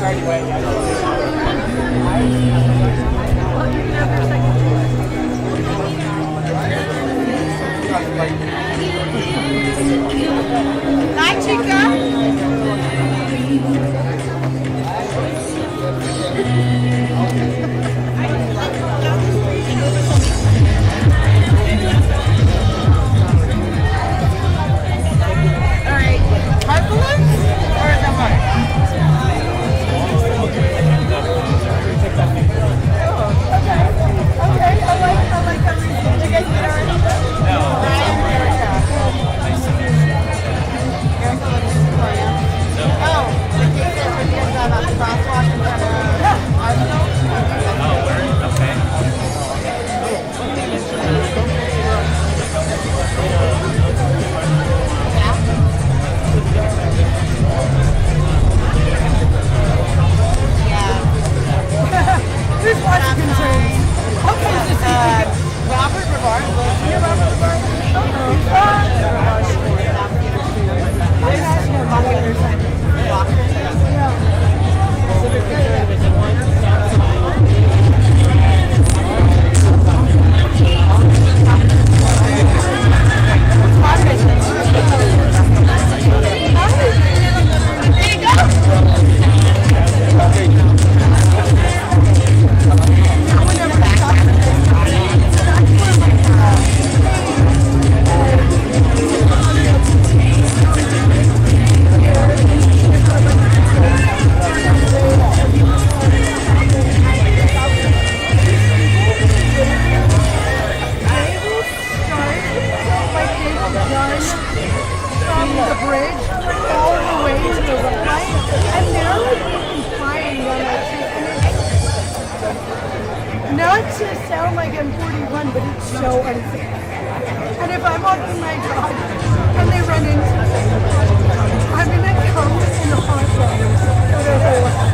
Hi, chica. Not to sound like I'm 41, but it's so unfair. And if I'm walking my dog and they run into me, I'm gonna come in a hot dog.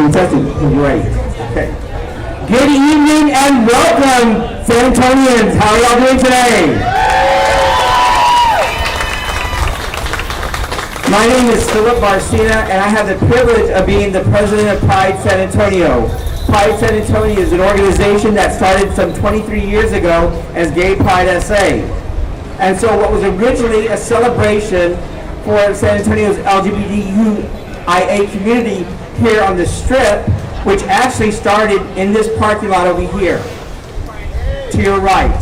Testing. Great. Okay. Good evening and welcome, San Antonians. How are y'all doing today? My name is Philip Marcina, and I have the privilege of being the president of Pride San Antonio. Pride San Antonio is an organization that started some 23 years ago as Gay Pride SA. And so what was originally a celebration for San Antonio's LGBTQIA community here on the Strip, which actually started in this parking lot over here, to your right,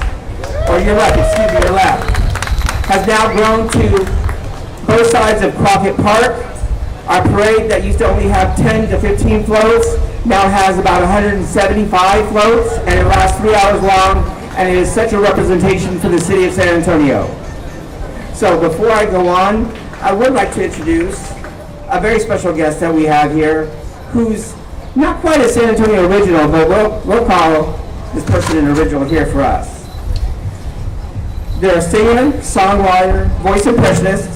or your left, excuse me, your left, has now grown to both sides of Crockett Park. Our parade that used to only have 10 to 15 floats now has about 175 floats, and it lasts 3 hours long, and it is such a representation for the city of San Antonio. So before I go on, I would like to introduce a very special guest that we have here, who's not quite a San Antonio original, but we'll call this person an original here for us. They're a singer, songwriter, voice impressionist.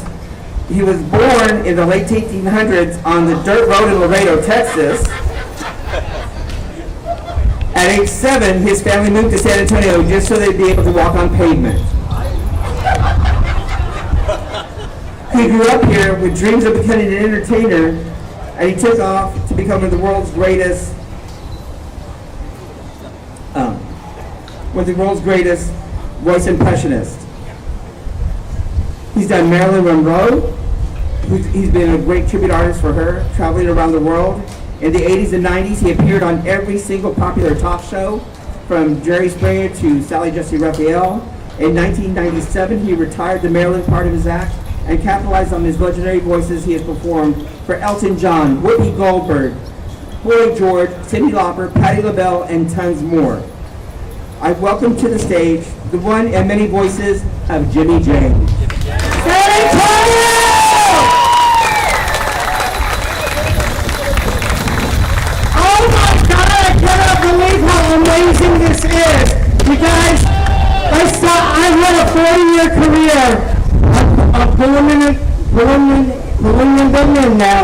He was born in the late 1800s on the dirt road in Laredo, Texas. At age 7, his family moved to San Antonio just so they'd be able to walk on pavement. He grew up here with dreams of becoming an entertainer, and he took off to become the world's greatest voice impressionist. He's done Marilyn Monroe. He's been a great tribute artist for her, traveling around the world. In the 80s and 90s, he appeared on every single popular talk show, from Jerry Springer to Sally Jesse Raphael. In 1997, he retired the Maryland part of his act and capitalized on his legendary voices he has performed for Elton John, Whoopi Goldberg, Boy George, Cyndi Lauper, Patti LaBelle, and tons more. I welcome to the stage the one and many voices of Jimmy James. San Antonio! Oh my God, I cannot believe how amazing this is. You guys, I had a 40-year career. I'm pulling in now.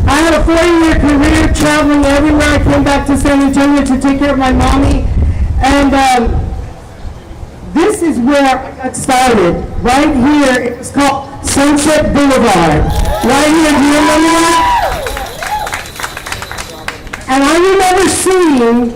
I had a 40-year career traveling everywhere. I came back to San Antonio to take care of my mommy. And this is where I got started. Right here, it's called Sunset Boulevard. Right here, do you remember that? And I remember seeing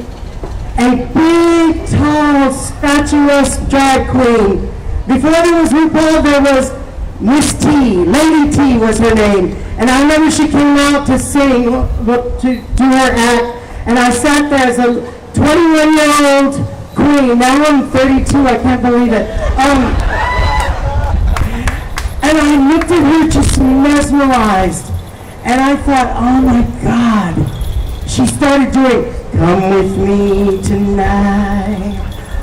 a big, tall, statuesque drag queen. Before there was RuPaul, there was Miss T. Lady T was her name. And I remember she came out to sing, to do her act. And I sat there as a 21-year-old queen. Now I'm 32, I can't believe it. And I looked at her just mesmerized. And I thought, oh my God. She started doing, come with me tonight.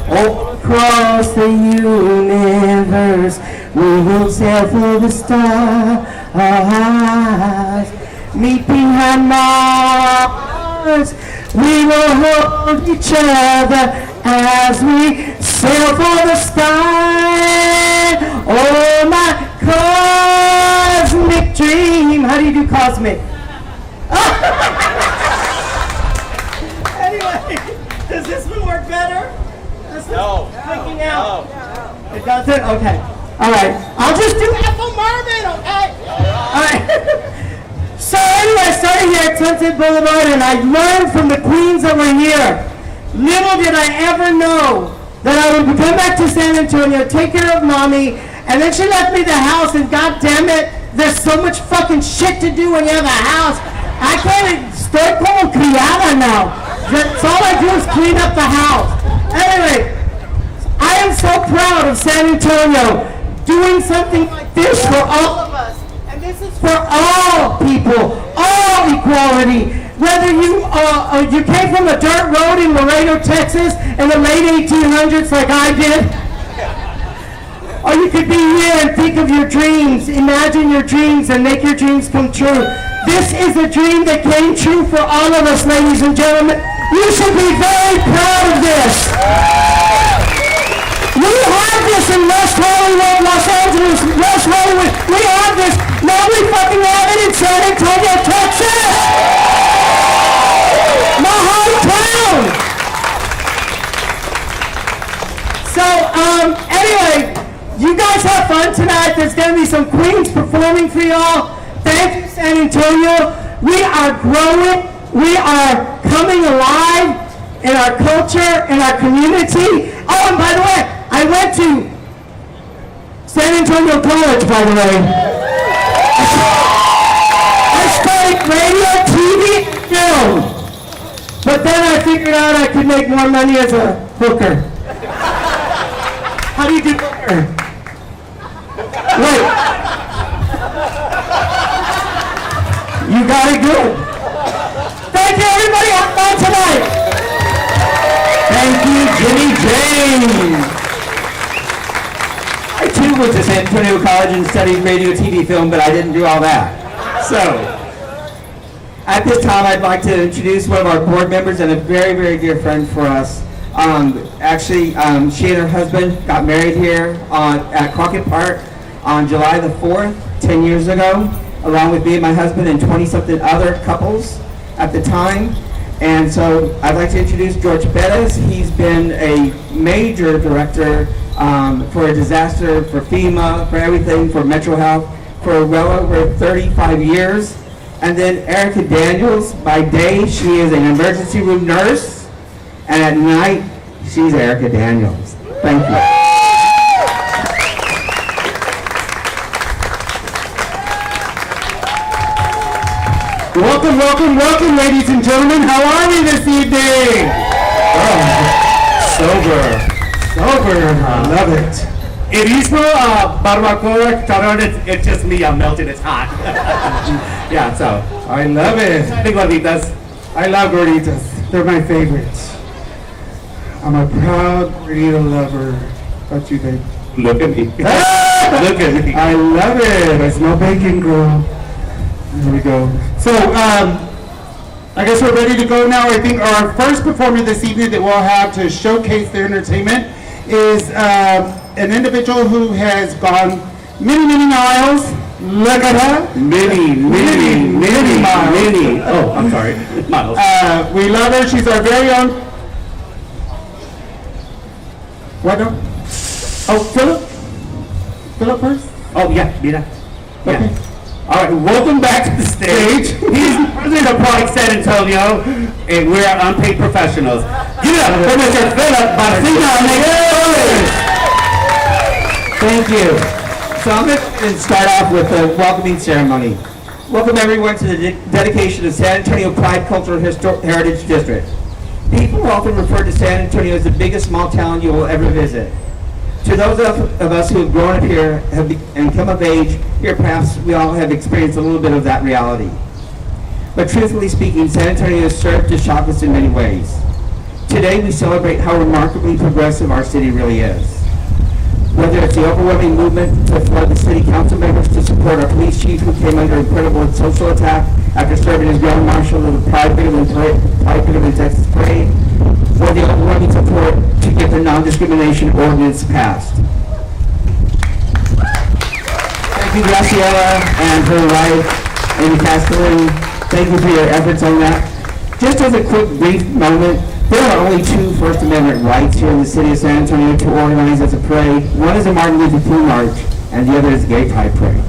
All across the universe, we will sail for the stars. Meet behind Mars. We will hold each other as we sail for the sky. Oh my cosmic dream. How do you do cosmic? Anyway, does this one work better? No. Freaking out. No. It doesn't? Okay. All right. I'll just do Ethel Marvin, okay? All right. So anyway, I started here at Sunset Boulevard, and I learned from the queens that were here. Little did I ever know that I would come back to San Antonio, take care of mommy, and then she left me the house, and God damn it, there's so much fucking shit to do when you have a house. I can't, estoy como criada now. That's all I do is clean up the house. Anyway, I am so proud of San Antonio doing something like this for all of us. And this is for all people, all equality. Whether you came from a dirt road in Laredo, Texas in the late 1800s like I did, or you could be here and think of your dreams, imagine your dreams and make your dreams come true. This is a dream that came true for all of us, ladies and gentlemen. You should be very proud of this. We have this in West Hollywood, Los Angeles, West Hollywood. We have this. Now we fucking have it in San Antonio, Texas. My hometown. So, anyway, you guys have fun tonight. There's going to be some queens performing for y'all. Thank you, San Antonio. We are growing. We are coming alive in our culture, in our community. Oh, and by the way, I went to San Antonio College, by the way. I studied radio, TV, and film. But then I figured out I could make more money as a hooker. How do you do hooker? Wait. You got it good. Thank you, everybody. Have fun tonight. Thank you, Jimmy James. I too went to San Antonio College and studied radio, TV, film, but I didn't do all that. So, at this time, I'd like to introduce one of our board members and a very, very dear friend for us. She and her husband got married here at Crockett Park on July the 4th, 10 years ago, along with me and my husband and 20-something other couples at the time. And so I'd like to introduce George Bettis. He's been a major director for a disaster, for FEMA, for everything, for Metro Health, for well over 35 years. And then Erica Daniels, by day she is an emergency room nurse, and at night she's Erica Daniels. Thank you. Welcome, welcome, welcome, ladies and gentlemen. How are we this evening? Oh, sober. I love it. It is barbacoa, chicharrón, it's just me, I'm melting, it's hot. Yeah, so. I love it. I think gorditas. I love gorditas. They're my favorites. I'm a proud gordita lover. About you, babe? Look at me. Look at me. I love it. It's no bacon, girl. Here we go. So, I guess we're ready to go now. I think our first performer this evening that we'll have to showcase their entertainment is an individual who has gone many, many miles. Look at her. Many miles. Oh, I'm sorry. Miles. We love her. She's our very own. What? No? Oh, Philip? Philip first? Oh, yeah, mira. Yeah. Okay. All right, welcome back to the stage. He's the president of Pride San Antonio, and we're unpaid professionals. Give it up for Mr. Philip Barcina. Thank you. So I'm going to start off with the welcoming ceremony. Welcome everyone to the dedication of San Antonio Pride Cultural Heritage District. People often refer to San Antonio as the biggest small town you will ever visit. To those of us who have grown up here and come of age here, perhaps we all have experienced a little bit of that reality. But truthfully speaking, San Antonio has served to shock us in many ways. Today we celebrate how remarkably progressive our city really is. Whether it's the overwhelming movement to flood the city council members to support our police chief who came under incredible social attack after serving as ground marshal of the Pride Bigger Than Texas Parade, or the overwhelming support to get the non-discrimination ordinance passed. Thank you, Graciela and her wife, Amy Castellini. Thank you for your efforts on that. Just as a quick, brief moment, there are only two First Amendment rights here in the city of San Antonio to organize as a parade. One is a Martin Luther King March, and the other is a Gay Pride Parade.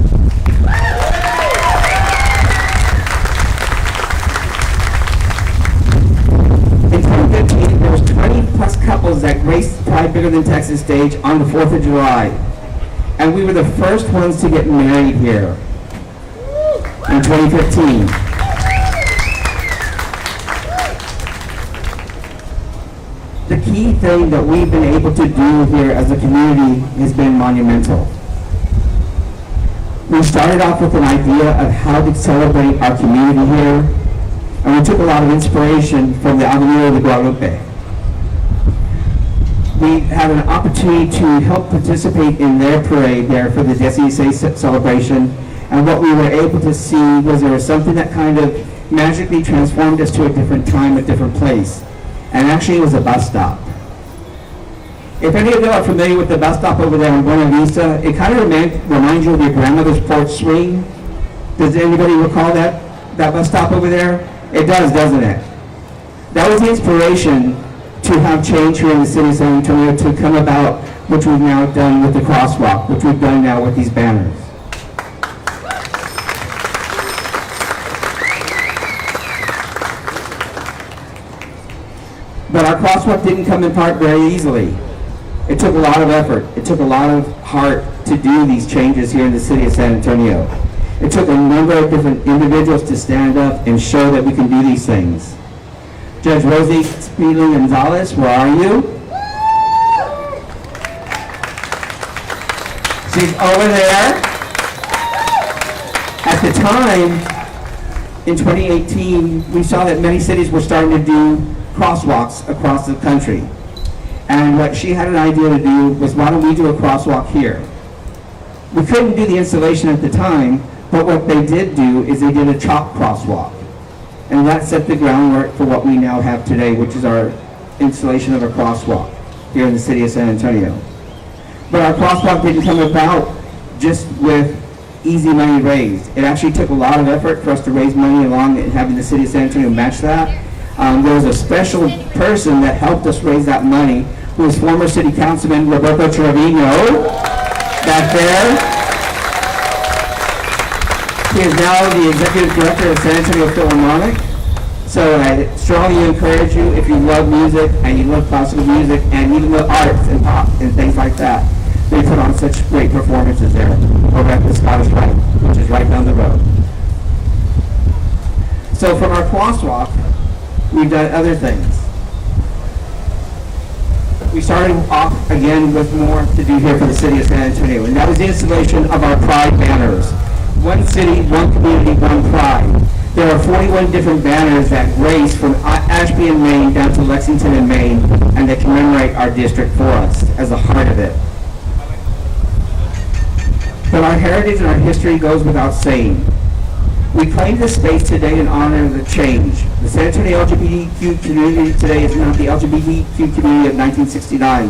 In 2015, there was 20 plus couples that graced the Pride Bigger Than Texas stage on the 4th of July. And we were the first ones to get married here in 2015. The key thing that we've been able to do here as a community has been monumental. We started off with an idea of how to celebrate our community here, and we took a lot of inspiration from the Avenida de Guadalupe. We had an opportunity to help participate in their parade there for the SESA celebration, and what we were able to see was there was something that kind of magically transformed us to a different time, a different place. And actually it was a bus stop. If any of you are familiar with the bus stop over there in Buena Vista, it kind of reminds you of your grandmother's porch swing. Does anybody recall that bus stop over there? It does, doesn't it? That was the inspiration to have change here in the city of San Antonio to come about, which we've now done with the crosswalk, which we've done now with these banners. But our crosswalk didn't come apart very easily. It took a lot of effort. It took a lot of heart to do these changes here in the city of San Antonio. It took a number of different individuals to stand up and show that we can do these things. Judge Rosie Speedling Gonzalez, where are you? She's over there. At the time, in 2018, we saw that many cities were starting to do crosswalks across the country. And what she had an idea to do was, why don't we do a crosswalk here? We couldn't do the installation at the time, but what they did do is they did a chalk crosswalk. And that set the groundwork for what we now have today, which is our installation of a crosswalk here in the city of San Antonio. But our crosswalk didn't come about just with easy money raised. It actually took a lot of effort for us to raise money along and having the city of San Antonio match that. There was a special person that helped us raise that money, who was former city councilman Roberto Trevino, back there. He is now the executive director of San Antonio Philharmonic. So I strongly encourage you, if you love music and you love classical music and even the arts and pop and things like that, they put on such great performances there over at the Scottish Rite, which is right down the road. So from our crosswalk, we've done other things. We started off again with more to do here for the city of San Antonio, and that was the installation of our Pride banners. One city, one community, one pride. There are 41 different banners that race from Ashby in Maine down to Lexington in Maine, and they commemorate our district for us as the heart of it. But our heritage and our history goes without saying. We claim this space today in honor of the change. The San Antonio LGBTQ community today is not the LGBTQ community of 1969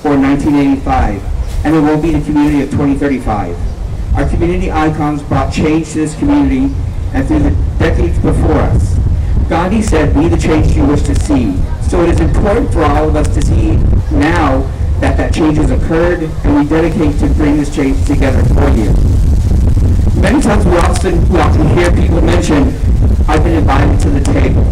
or 1985, and it won't be the community of 2035. Our community icons brought change to this community and through the decades before us. Gandhi said, "Be the change you wish to see." So it is important for all of us to see now that that change has occurred, and we dedicate to bring this change together for you. Many times we often hear people mention, "I've been invited to the table."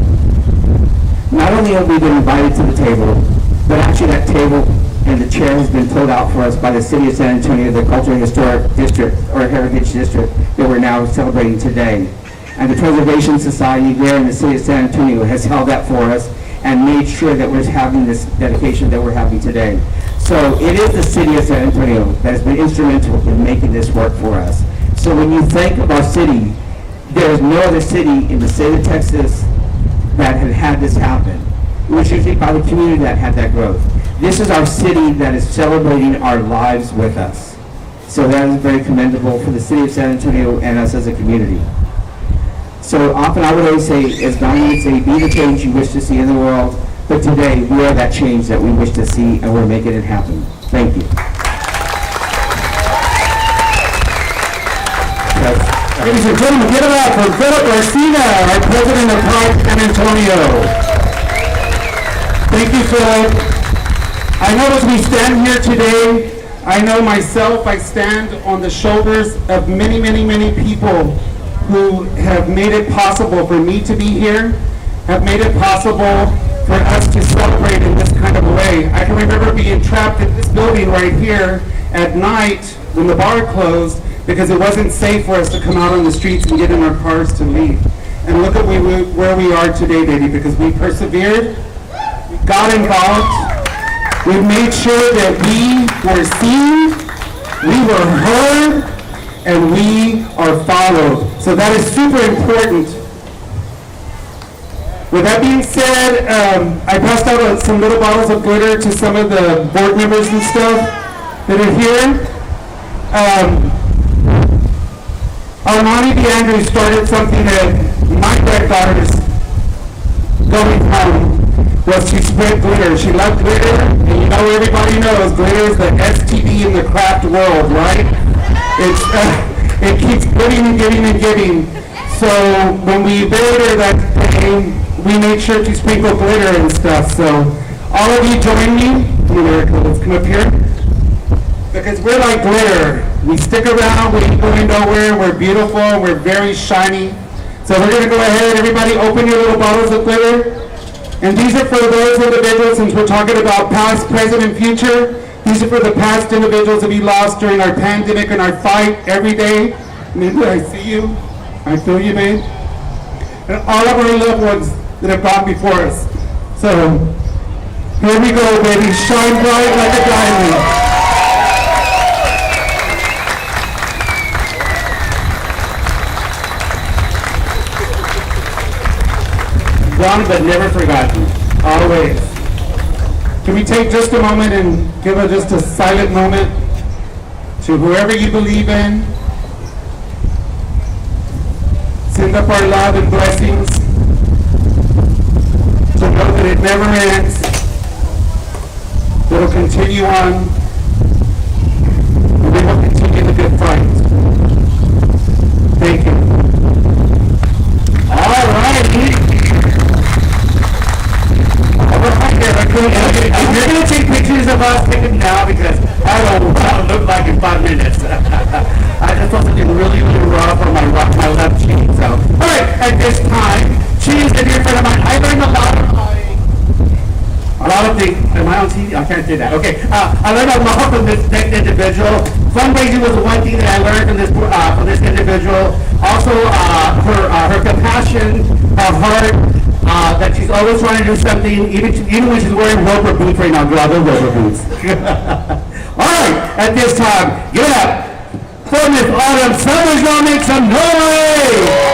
Not only have we been invited to the table, but actually that table and the chair has been pulled out for us by the city of San Antonio, the Cultural Historic District or Heritage District that we're now celebrating today. And the Preservation Society there in the city of San Antonio has held that for us, and made sure that we're having this dedication that we're having today. So it is the city of San Antonio that has been instrumental in making this work for us. So when you think of our city, there is no other city in the state of Texas that had this happen. It was usually by the community that had that growth. This is our city that is celebrating our lives with us. So that is very commendable for the city of San Antonio and us as a community. So often I would always say, as Donnie would say, be the change you wish to see in the world. But today, we are that change that we wish to see, and we're making it happen. Thank you. Ladies and gentlemen, give it up for Philip Garcia, our president of Pride San Antonio. Thank you, Philip. I know as we stand here today, I know myself, I stand on the shoulders of many, many, many people who have made it possible for me to be here, have made it possible for us to celebrate in this kind of a way. I can remember being trapped in this building right here at night when the bar closed because it wasn't safe for us to come out on the streets and get in our cars to leave. And look at where we are today, baby, because we persevered, we got involved, we made sure that we were seen, we were heard, and we are followed. So that is super important. With that being said, I passed out some little bottles of glitter to some of the board members and stuff that are here. Armani DeAndrew started something that my granddaughters going home was to spread glitter. She loved glitter, and you know everybody knows glitter is the STD in the craft world, right? It keeps giving and giving and giving. So when we buried her that day, we made sure to sprinkle glitter and stuff. So all of you join me. Let's come up here. Because we're like glitter. We stick around, we ain't going nowhere, we're beautiful, we're very shiny. So we're gonna go ahead, everybody open your little bottles of glitter. And these are for those individuals, since we're talking about past, present, and future. These are for the past individuals that we lost during our pandemic and our fight every day. Maybe I see you, I feel you, babe. And all of our loved ones that have gone before us. So, here we go, baby. Shine bright like a diamond. Gone but never forgotten. Always. Can we take just a moment and give just a silent moment to whoever you believe in? Send up our love and blessings to know that it never ends. It'll continue on. And we will continue the good fight. Thank you. All right. If you're going to take pictures of us, take them now because I don't know what it'll look like in 5 minutes. I just saw something really, really rough on my left cheek. So, all right, at this time, she's a dear friend of mine. I learned a lot of things. Am I on TV? I can't say that. Okay, I learned a lot from this next individual. Fundraising was one thing that I learned from this individual. Also, her compassion, her heart. That she's always trying to do something, even when she's wearing rubber boots right now. Girl, those rubber boots. All right, at this time, get up for Miss Autumn Summers. Y'all make some noise.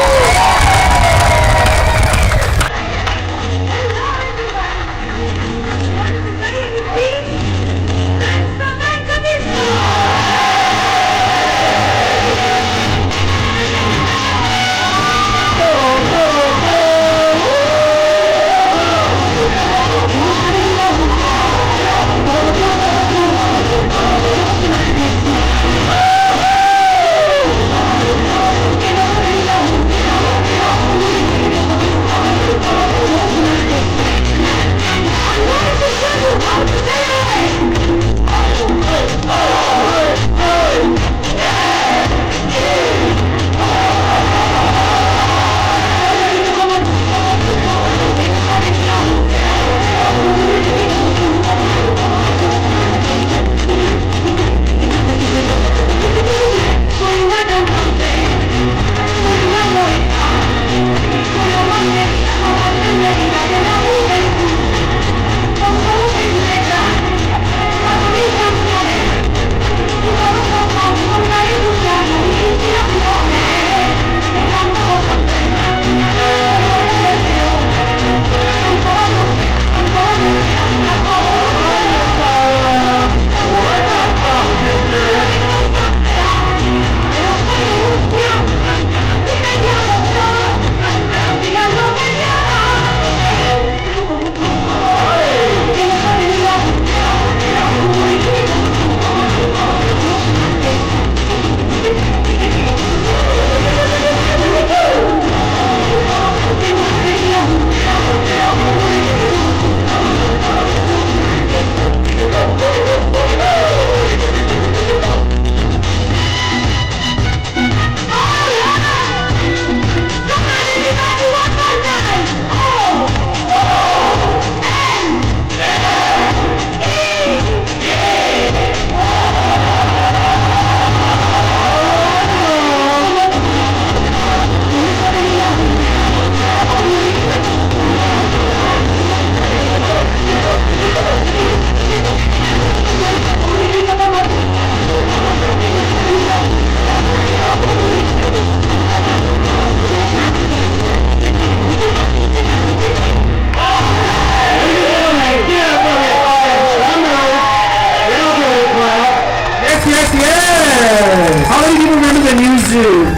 yes. How many people remember the new zoo?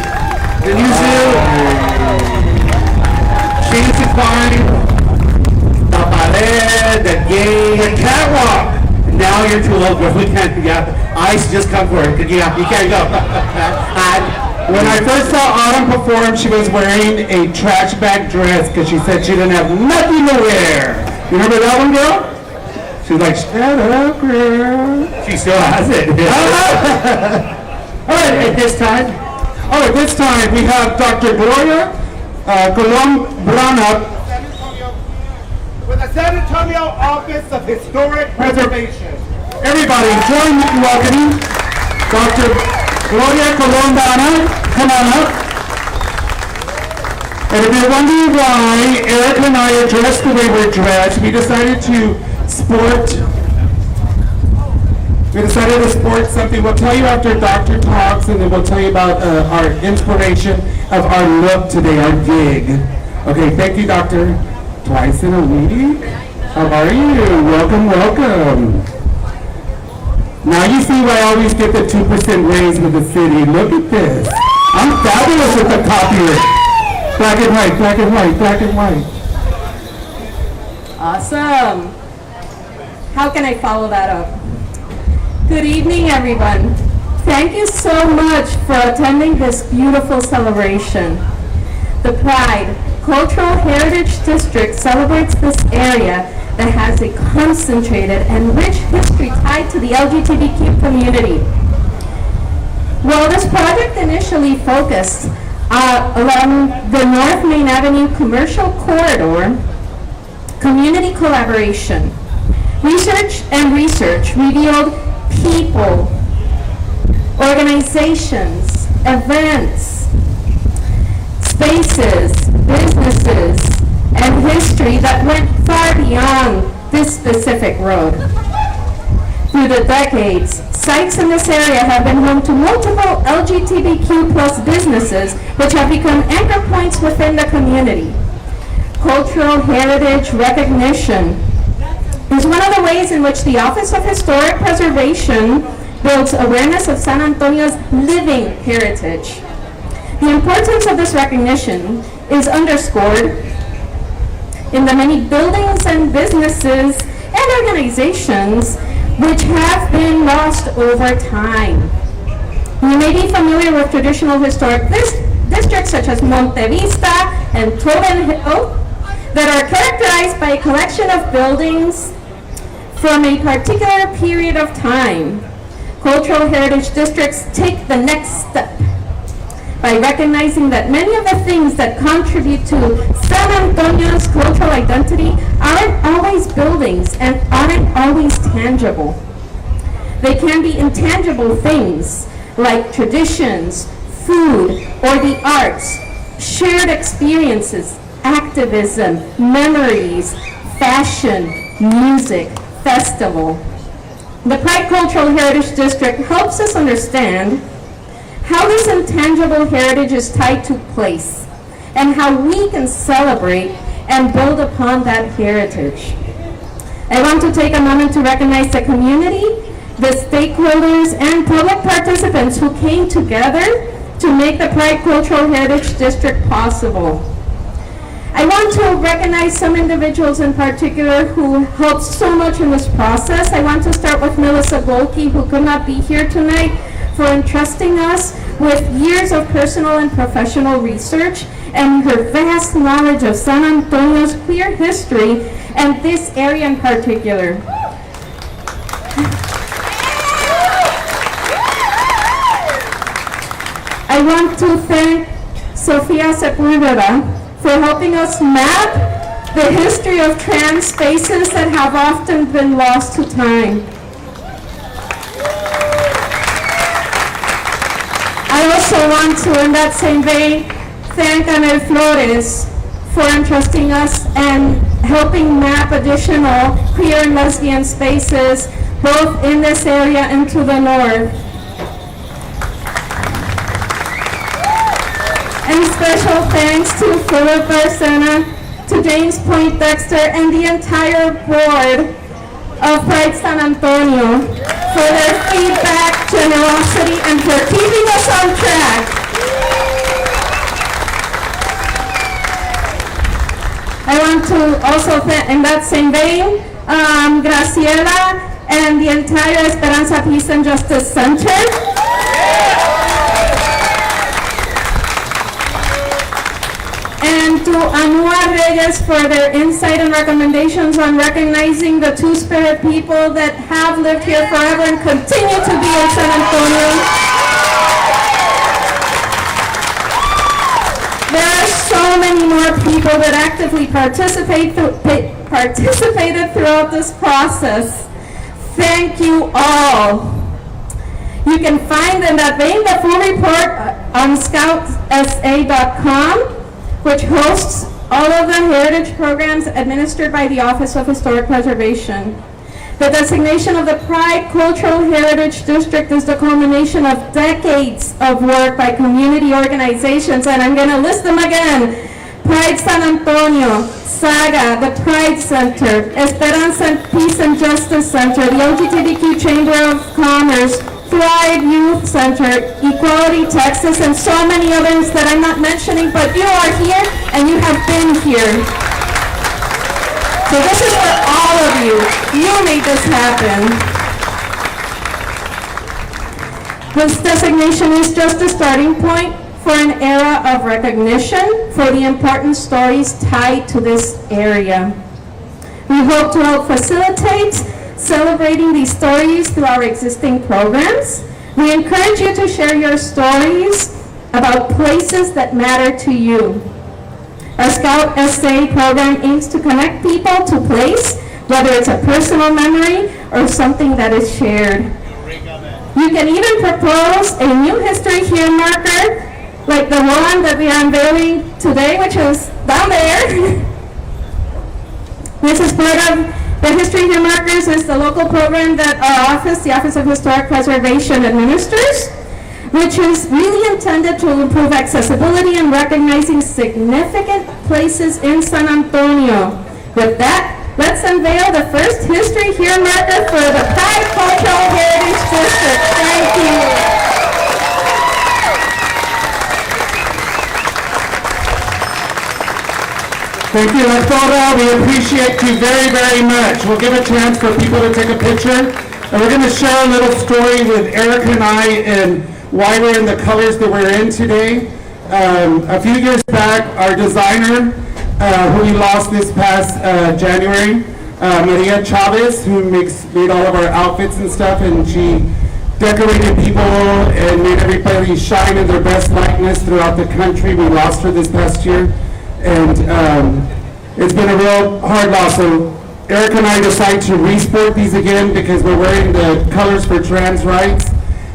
The new zoo? Change the climb, the ballet, the game, the catwalk. Now you're too old, but we can't, Ice, just come for it. Yeah, you can't go. When I first saw Autumn perform, she was wearing a trash bag dress because she said she didn't have nothing to wear. You remember that one, girl? She's like, shut up, girl. She still has it. All right, at this time, we have Dr. Gloria Colon Brana with the San Antonio Office of Historic Preservation. Everybody, join me in welcoming Dr. Gloria Colon Brana. Come on up. And if you're wondering why Eric and I are dressed the way we're dressed, we decided to sport something. We'll tell you after Doctor talks, and then we'll tell you about our inspiration of our look today, our gig. Okay, thank you, Doctor. Twice in a week? How are you? Welcome, welcome. Now you see why I always get the 2% raise with the city. Look at this. I'm fabulous with the copy. Black and white, black and white, black and white. Awesome. How can I follow that up? Good evening, everyone. Thank you so much for attending this beautiful celebration. The Pride Cultural Heritage District celebrates this area that has a concentrated and rich history tied to the LGBTQ community. While this project initially focused along the North Main Avenue commercial corridor, community collaboration, research revealed people, organizations, events, spaces, businesses, and history that went far beyond this specific road. Through the decades, sites in this area have been home to multiple LGBTQ plus businesses which have become anchor points within the community. Cultural heritage recognition is one of the ways in which the Office of Historic Preservation builds awareness of San Antonio's living heritage. The importance of this recognition is underscored in the many buildings and businesses and organizations which have been lost over time. You may be familiar with traditional historic districts such as Monte Vista and Torren Hill that are characterized by a collection of buildings from a particular period of time. Cultural heritage districts take the next step by recognizing that many of the things that contribute to San Antonio's cultural identity aren't always buildings and aren't always tangible. They can be intangible things like traditions, food, or the arts, shared experiences, activism, memories, fashion, music, festival. The Pride Cultural Heritage District helps us understand how this intangible heritage is tied to place and how we can celebrate and build upon that heritage. I want to take a moment to recognize the community, the stakeholders, and public participants who came together to make the Pride Cultural Heritage District possible. I want to recognize some individuals in particular who helped so much in this process. I want to start with Melissa Golke, who could not be here tonight, for entrusting us with years of personal and professional research and her vast knowledge of San Antonio's queer history and this area in particular. I want to thank Sofia Sepulveda for helping us map the history of trans spaces that have often been lost to time. I also want to, in that same vein, thank Anel Flores for entrusting us and helping map additional queer and lesbian spaces both in this area and to the north. And special thanks to Philip Barcena, to James Poindexter, and the entire board of Pride San Antonio for their feedback, generosity, to also, in that same vein, Graciela and the entire Esperanza Peace and Justice Center. And to Anua Reyes for their insight and recommendations on recognizing the Two-Spirit people that have lived here forever and continue to be in San Antonio. There are so many more people that actively participated throughout this process. Thank you all. You can find in that vein the full report on scoutsa.com, which hosts all of the heritage programs administered by the Office of Historic Preservation. The designation of the Pride Cultural Heritage District is the culmination of decades of work by community organizations, and I'm going to list them again. Pride San Antonio, SAGA, the Pride Center, Esperanza Peace and Justice Center, the LGBTQ Chamber of Commerce, Thrive Youth Center, Equality Texas, and so many others that I'm not mentioning, but you are here and you have been here. So this is for all of you. You made this happen. This designation is just a starting point for an era of recognition for the important stories tied to this area. We hope to help facilitate celebrating these stories through our existing programs. We encourage you to share your stories about places that matter to you. Our Scout SA program aims to connect people to place, whether it's a personal memory or something that is shared. You can even propose a new History Here marker, like the one that we are unveiling today, which is down there. This is part of the History Here Markers, is the local program that our office, the Office of Historic Preservation, administers, which is really intended to improve accessibility and recognizing significant places in San Antonio. With that, let's unveil the first History Here marker for the Pride Cultural Heritage District. Thank you. Thank you, Laura. We appreciate you very, very much. We'll give a chance for people to take a picture. And we're going to share a little story with Erica and I and why we're in the colors that we're in today. A few years back, our designer, who we lost this past January, Maria Chavez, who made all of our outfits and stuff, and she decorated people and made everybody shine in their best likeness throughout the country. We lost her this past year. And it's been a real hard loss. So Eric and I decided to resport these again because we're wearing the colors for trans rights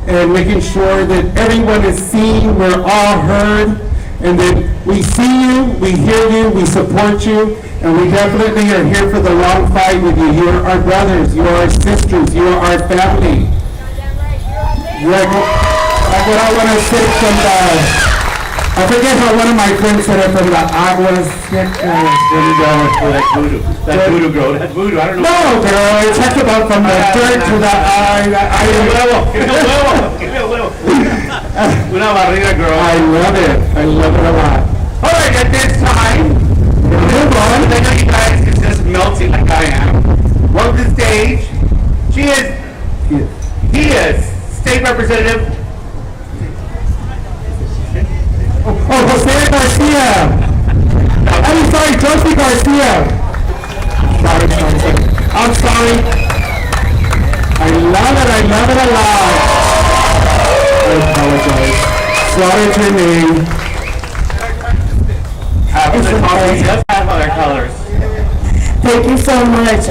and making sure that everyone is seen, we're all heard, and that we see you, we hear you, we support you, and we definitely are here for the long fight with you. You are our brothers, you are our sisters, you are our family. Like what I want to say from I forget how one of my friends said it from the aguas. There you go. That voodoo. That voodoo girl. That voodoo. I don't know. No, girl. It's talking about from the dirt to the eye. Give me a little. Give me a little. Una barriga, girl. I love it. I love it a lot. All right, at this time, move on. I know you guys is just melting like I am. Welcome to the stage. He is State Representative. Oh, Jose Garcia. I'm sorry, Josie Garcia. Sorry. I'm sorry. I love it a lot. I apologize. Slaughtered your name. He does have other colors. Thank you so much.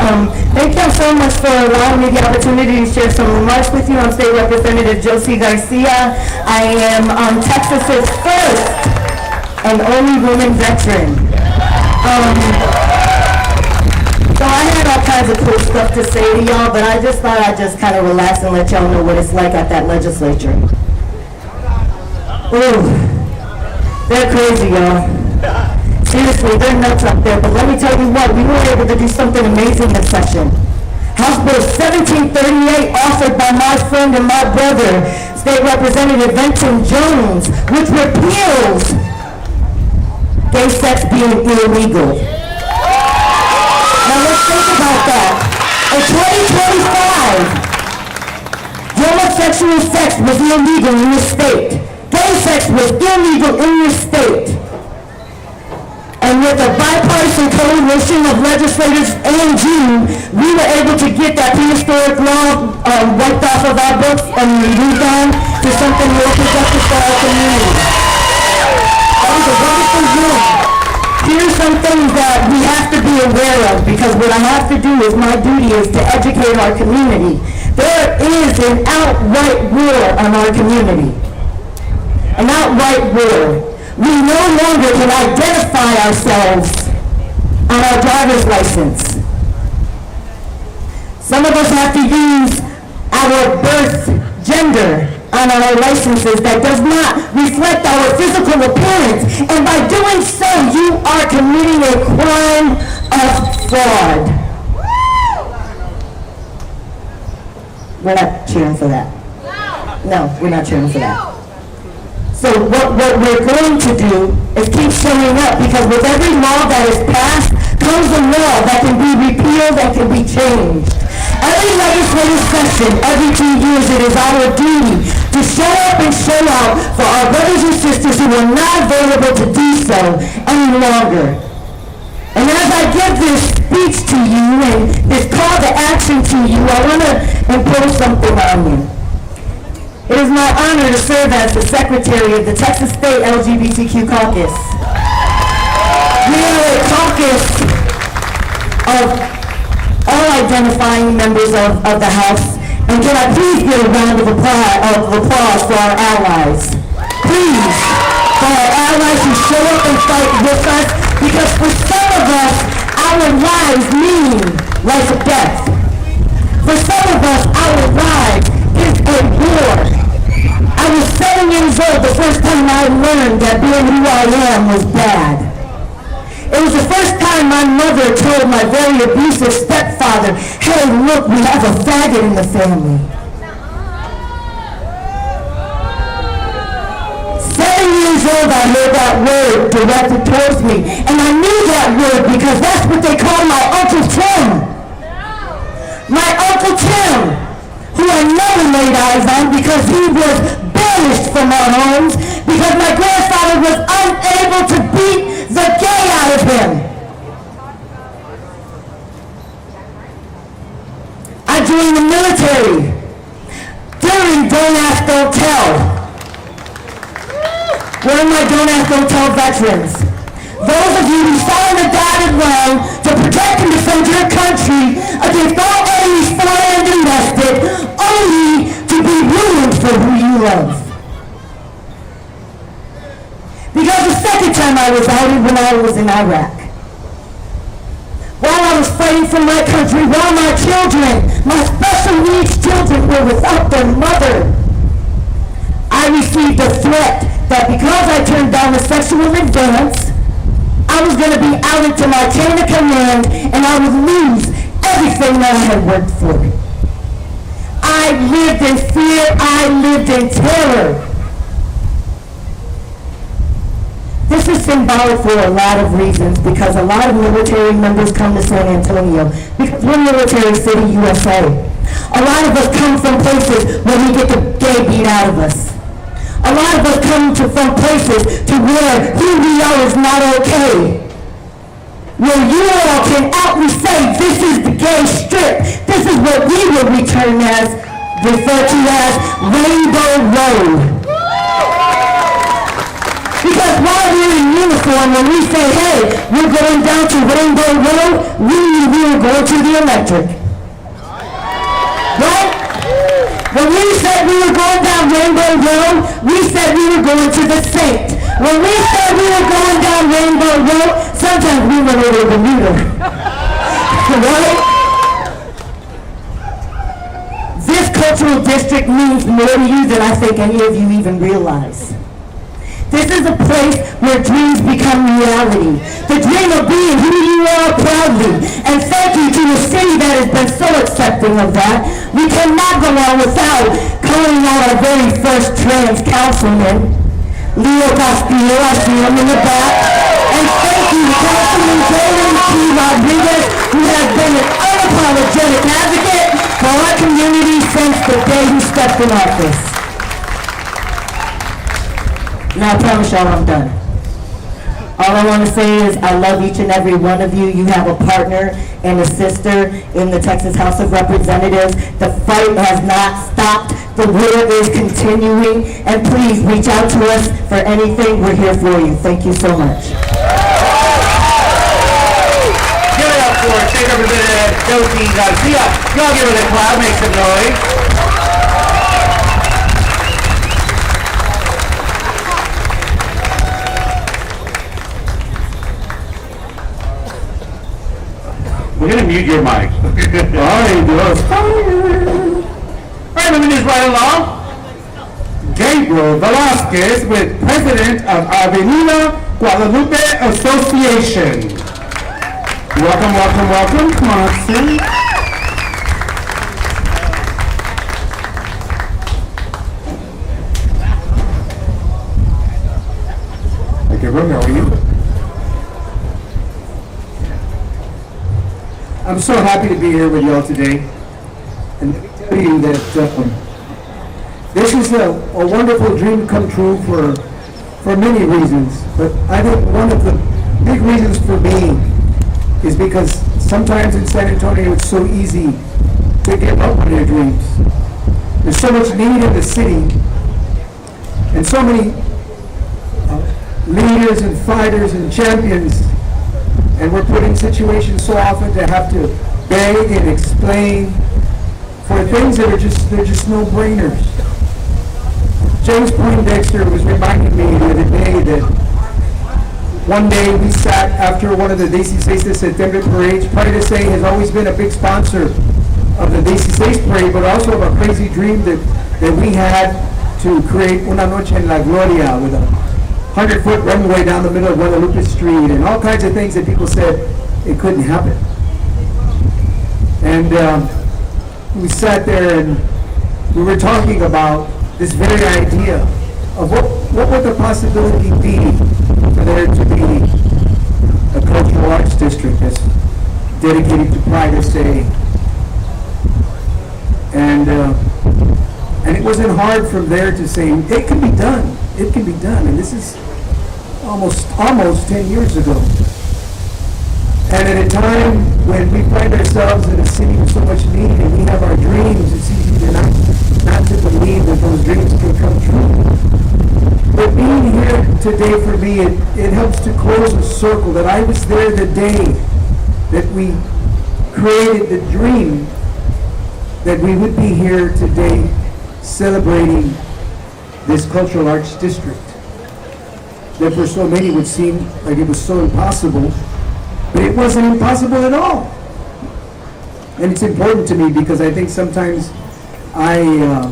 Thank you so much for allowing me the opportunity to share some remarks with you. I'm State Representative Josie Garcia. I am Texas's first and only woman veteran. So I had all kinds of cool stuff to say to y'all, but I just thought I'd just kind of relax and let y'all know what it's like at that legislature. Ooh, they're crazy, y'all. Seriously, they're nuts up there, but let me tell you what, we were able to do something amazing this session. House Bill 1738, authored by my friend and my brother, State Representative Vincent Jones, which repeals gay sex being illegal. that. In 2025, homosexual sex was illegal in this state. Gay sex was illegal in this state. And with a bipartisan coalition of legislators and June, we were able to get that prehistoric law wiped off of our books and moved on to something more productive for our community. That was a wonderful June. Here's some things that we have to be aware of, because what I have to do is my duty is to educate our community. There is an outright war on our community. An outright war. We no longer can identify ourselves on our driver's license. Some of us have to use our birth gender on our licenses that does not reflect our physical appearance. And by doing so, you are committing a crime of fraud. We're not cheering for that. No, we're not cheering for that. So what we're going to do is keep showing up, because with every law that is passed comes a law that can be repealed and can be changed. Every legislative session, every 2 years, it is our duty to show up and show out for our brothers and sisters who are not available to do so any longer. And as I give this speech to you and this call to action to you, I want to impose something on you. It is my honor to serve as the secretary of the Texas State LGBTQ Caucus. We are a caucus of all identifying members of the House. And can I please get a round of applause for our allies? Please, for our allies who show up and fight with us, because for some of us, our lives mean life or death. For some of us, our lives is a war. I was 7 years old the first time I learned that being who I am was bad. It was the first time my mother told my very abusive stepfather, hey, look, we have a faggot in the family. 7 years old, I heard that word directed towards me, and I knew that word because that's what they call my Uncle Tim. My Uncle Tim, who I never laid eyes on because he was banished from our homes because my grandfather was unable to beat the gay out of him. I joined the military during Don't Ask, Don't Tell. Where are my Don't Ask, Don't Tell veterans? Those of you who signed a dotted line to protect and defend your country against all enemies, foreign and domestic, only to be ruined for who you love. Because the second time I was outed when I was in Iraq. While I was fighting for my country, while my children, my special needs children, were without their mother, I received a threat that because I turned down a sexual advance, I was going to be outed to my chain of command and I would lose everything that I had worked for. I lived in fear, I lived in terror. This is symbolic for a lot of reasons, because a lot of military members come to San Antonio because we're military city, USA. A lot of us come from places where we get the gay beat out of us. A lot of us come from places to where who we are is not okay. Where you all can outly say, this is the gay strip. This is what we will refer to as Rainbow Road. Because while we're in uniform, when we say, hey, we're going down to Rainbow Road, we were going to the electric. Right? When we said we were going down Rainbow Road, we said we were going to the Saint. When we said we were going down Rainbow Road, sometimes we went over the meter. Right? This cultural district means more to you than I think any of you even realize. This is a place where dreams become reality. The dream of being who you are proudly. And thank you to a city that has been so accepting of that. We cannot go on without calling out our very first trans councilman, Leo Castillo. I see him in the back. And thank you to Councilman Jordan T. Rodriguez, who has been an unapologetic advocate for our community since the day he stepped in office. Now I promise y'all I'm done. All I want to say is I love each and every one of you. You have a partner and a sister in the Texas House of Representatives. The fight has not stopped. The war is continuing. And please reach out to us for anything. We're here for you. Thank you so much. Give it up for State Representative Josie Garcia. Y'all give it a clap, make some noise. We're gonna mute your mic. All right, let me just ride along. Gabriel Velasquez with President of Avenida Guadalupe Association. Welcome, welcome, welcome. Come on, sit. Hey, Gabriel, how are you? I'm so happy to be here with y'all today. And let me tell you that this is a wonderful dream come true for many reasons. But I think one of the big reasons for me is because sometimes in San Antonio it's so easy to give up on your dreams. There's so much need in the city and so many leaders and fighters and champions. And we're put in situations so often to have to beg and explain for things that are just no-brainers. James Poindexter was reminding me the other day that one day we sat after one of the 16 de September parades. Pride SA has always been a big sponsor of the 16 parade, but also of a crazy dream that we had to create Una Noche en la Gloria with a 100-foot runway down the middle of Guadalupe Street and all kinds of things that people said it couldn't happen. And we sat there and we were talking about this very idea of what would the possibility be for there to be a cultural arts district that's dedicated to Pride SA. And it wasn't hard from there to say, it can be done. It can be done. And this is almost 10 years ago. And at a time when we find ourselves in a city with so much need and we have our dreams, it's easy to not to believe that those dreams can come true. But being here today for me, it helps to close a circle that I was there the day that we created the dream that we would be here today celebrating this cultural arts district that for so many would seem like it was so impossible, but it wasn't impossible at all. And it's important to me because I think sometimes I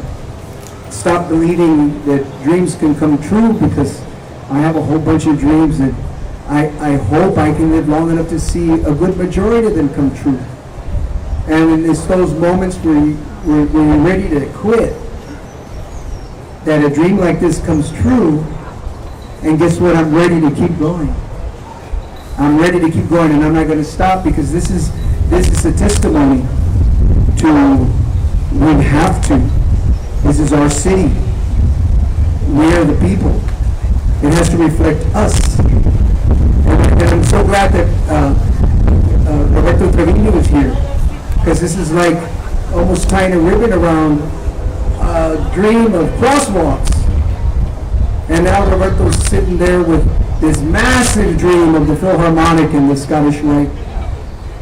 stop believing that dreams can come true because I have a whole bunch of dreams that I hope I can live long enough to see a good majority of them come true. And it's those moments where you're ready to quit, that a dream like this comes true, and guess what? I'm ready to keep going. I'm ready to keep going, and I'm not going to stop because this is a testimony to we have to. This is our city. We are the people. It has to reflect us. And I'm so glad that Roberto Trevino is here because this is like almost tying a ribbon around a dream of crosswalks. And now Roberto's sitting there with this massive dream of the Philharmonic and the Scottish Rite.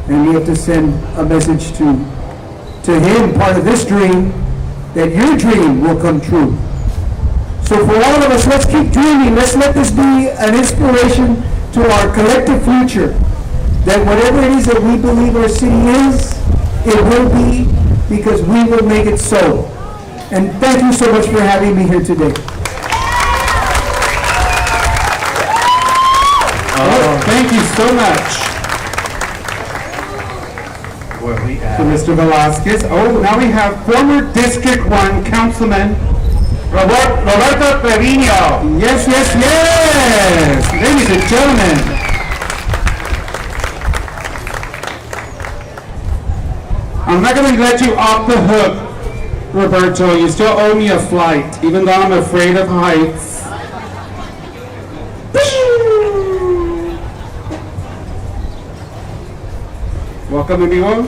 And we have to send a message to him, part of this dream, that your dream will come true. So for all of us, let's keep dreaming. Let's let this be an inspiration to our collective future. That whatever it is that we believe our city is, it will be because we will make it so. And thank you so much for having me here today. Thank you so much. To Mr. Velasquez. Oh, now we have former District 1 Councilman Roberto Trevino. Yes, yes, yes. Ladies and gentlemen. I'm not going to let you off the hook, Roberto. You still owe me a flight, even though I'm afraid of heights. Welcome, amigo.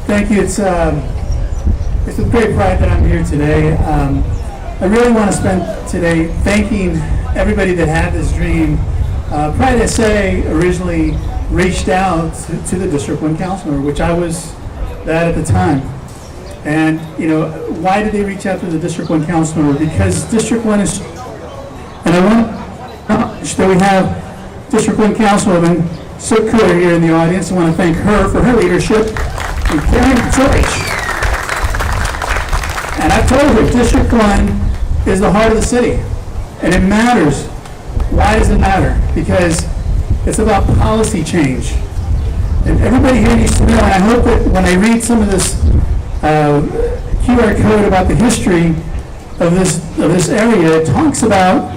Thank you. It's with great pride that I'm here today. I really want to spend today thanking everybody that had this dream. Pride SA originally reached out to the District 1 councilor, which I was that at the time. And, you know, why did they reach out to the District 1 councilor? Because District 1 is, and I want to acknowledge that we have District 1 Councilwoman Sukkur here in the audience. I want to thank her for her leadership in carrying the torch. And I've told her, District 1 is the heart of the city, and it matters. Why does it matter? Because it's about policy change. And everybody here needs to know, and I hope that when I read some of this QR code about the history of this area, it talks about